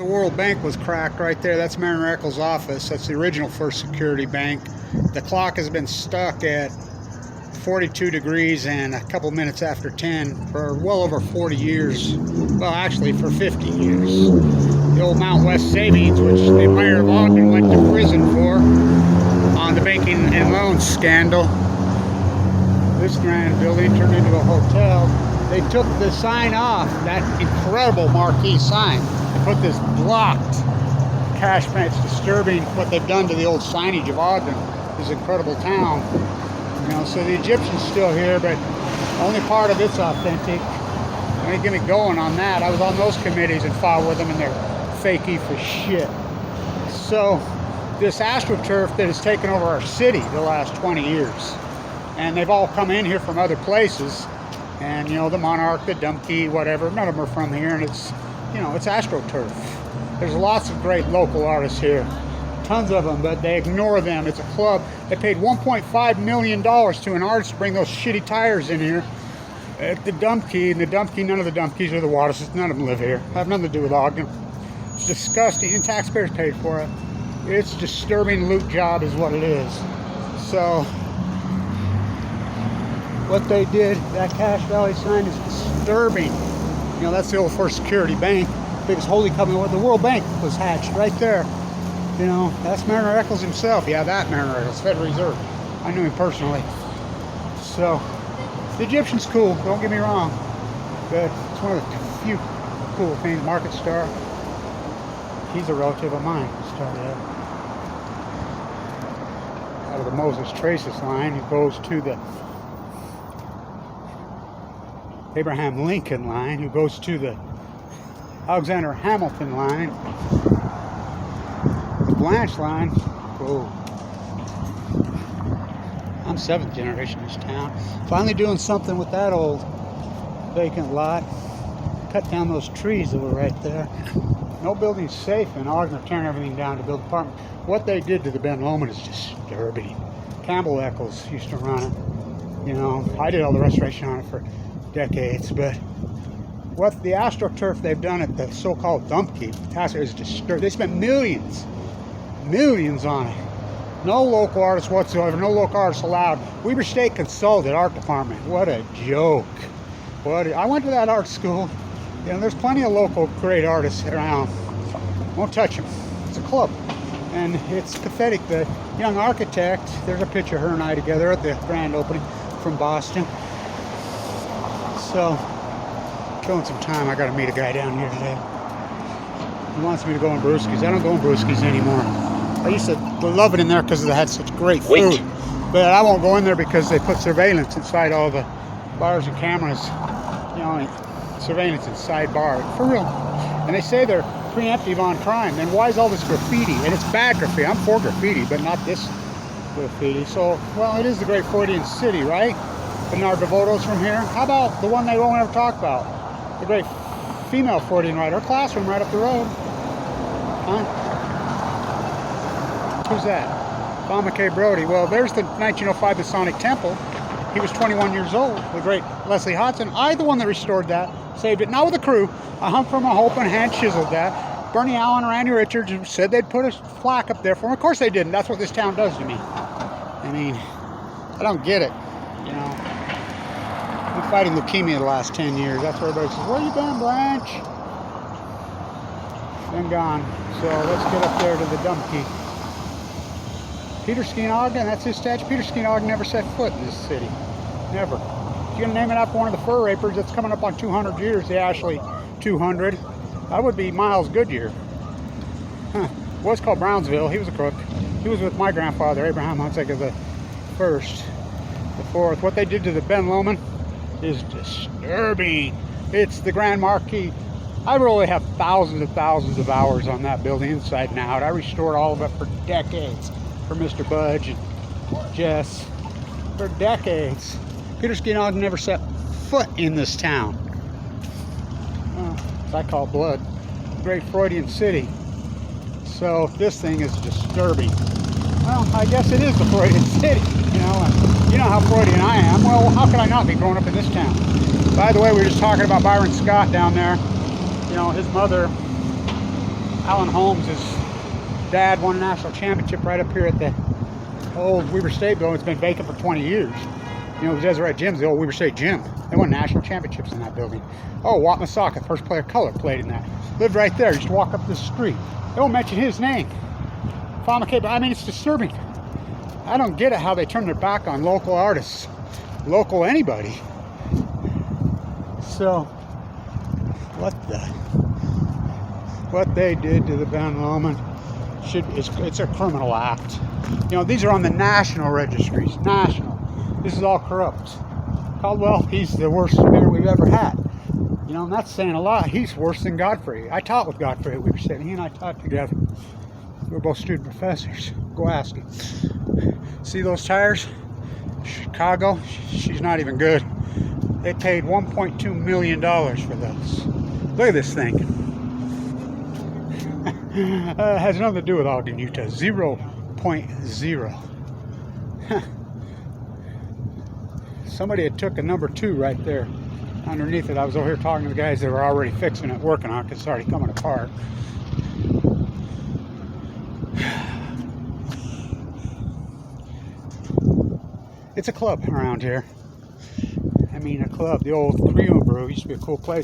The World Bank was cracked right there. That's Mayor Eccles' office. That's the original First Security Bank. The clock has been stuck at 42 degrees and a couple minutes after 10 for well over 40 years. Well, actually for 50 years. The old Mount West Savings, which the mayor of Ogden went to prison for on the banking and loan scandal. This grand building turned into a hotel. They took the sign off, that incredible marquee sign. They put this blocked cash bank. It's disturbing what they've done to the old signage of Ogden, this incredible town. You know, so the Egyptian's still here, but only part of it's authentic. They get me going on that. I was on those committees and fought with them, and they're fakey for shit. So this Astroturf that has taken over our city the last 20 years, and they've all come in here from other places, and you know, the Monarch, the Dumpkey, whatever, none of them are from here, and it's, you know, it's Astroturf. There's lots of great local artists here, tons of them, but they ignore them. It's a club. They paid $1.5 million to an artist to bring those shitty tires in here at the Dumpkey, and the Dumpkey, none of the Dumpkeys are the Watersons, none of them live here. Have nothing to do with Ogden. It's disgusting, and taxpayers paid for it. It's disturbing loot job is what it is. So what they did, that Cache Valley sign is disturbing. You know, that's the old First Security Bank, biggest holy covenant where the World Bank was hatched right there. You know, that's Mayor Eccles himself. Yeah, that Mayor Eccles, Federal Reserve. I knew him personally. So the Egyptian's cool, don't get me wrong, but it's one of the few cool things. Market Star, he's a relative of mine. Started out of the Moses Traces line, who goes to the Abraham Lincoln line, who goes to the Alexander Hamilton line, the Blanche line. Whoa. I'm 7th generation in this town. Finally doing something with that old vacant lot. Cut down those trees that were right there. No building's safe in Ogden. They're tearing everything down to build apartments. What they did to the Ben Lomond is disturbing. Campbell Eccles used to run it. You know, I did all the restoration on it for decades, but what the AstroTurf they've done at the so-called Dumpkey is disturbing. They spent millions on it. No local artists whatsoever, no local artists allowed. Weber State consulted art department. What a joke. I went to that art school. You know, there's plenty of local great artists around. Won't touch them. It's a club. And it's pathetic. The young architect, there's a picture of her and I together at the grand opening from Boston. So, killing some time. I got to meet a guy down here today. He wants me to go in Brewski's. I don't go in Brewski's anymore. I used to love it in there because they had such great food. But I won't go in there because they put surveillance inside all the bars and cameras. You know, surveillance inside bars. For real. And they say they're preemptive on crime. Then why is all this graffiti? And it's bad graffiti. I'm for graffiti, but not this graffiti. So, well, it is the great Freudian city, right? Bernard DeVoto's from here. How about the one they won't ever talk about? The great female Freudian writer. Her classroom right up the road. Huh? Who's that? Bob McKay Brody. Well, there's the 1905 Masonic Temple. He was 21 years old. The great Leslie Hodson. I, the one that restored that, saved it. Not with a crew. I hung from a hope and hand chiseled that. Bernie Allen, Randy Richards said they'd put a plaque up there for him. Of course they didn't. That's what this town does to me. I mean, I don't get it. You know, I'm fighting leukemia the last 10 years. That's where everybody says, where you been, Blanche? Been gone. So let's get up there to the Dumpkey. Peter Skeen Ogden, that's his statue. Peter Skeen Ogden never set foot in this city. Never. If you're going to name it after one of the fur rapers that's coming up on 200 years, the Ashley 200, that would be Miles Goodyear. Huh. Was called Brownsville. He was a crook. He was with my grandfather, Abraham Hunsaker the first. The fourth. What they did to the Ben Lomond is disturbing. It's the Grand Marquis. I really have thousands of hours on that building inside and out. I restored all of it for decades for Mr. Budge and Jess. For decades. Peter Skeen Ogden never set foot in this town. As I call blood. Great Freudian city. So this thing is disturbing. Well, I guess it is the Freudian city. You know how Freudian I am. Well, how could I not be growing up in this town? By the way, we were just talking about Byron Scott down there. You know, his mother Alan Holmes' dad won a national championship right up here at the old Weber State building. It's been vacant for 20 years. You know, the Deseret Gym's the old Weber State gym. They won national championships in that building. Oh, Wat Masaka, first player of color, played in that. Lived right there. Used to walk up the street. They won't mention his name. I mean, it's disturbing. I don't get it how they turn their back on local artists, local anybody. So, what they did to the Ben Lomond it's a criminal act. You know, these are on the national registries. National. This is all corrupt. Caldwell, he's the worst mayor we've ever had. You know, and that's saying a lot. He's worse than Godfrey. I taught with Godfrey at Weber State. He and I taught together. We were both student professors. Go ask him. See those tires? Chicago, she's not even good. They paid $1.2 million for those. Look at this thing. It has nothing to do with Ogden, Utah. 0.0. Somebody had took a number 2 right there underneath it. I was over here talking to the guys that were already fixing it, working on it, because it's already coming apart. It's a club around here. I mean, a club. The old Crew and Brew used to be a cool place.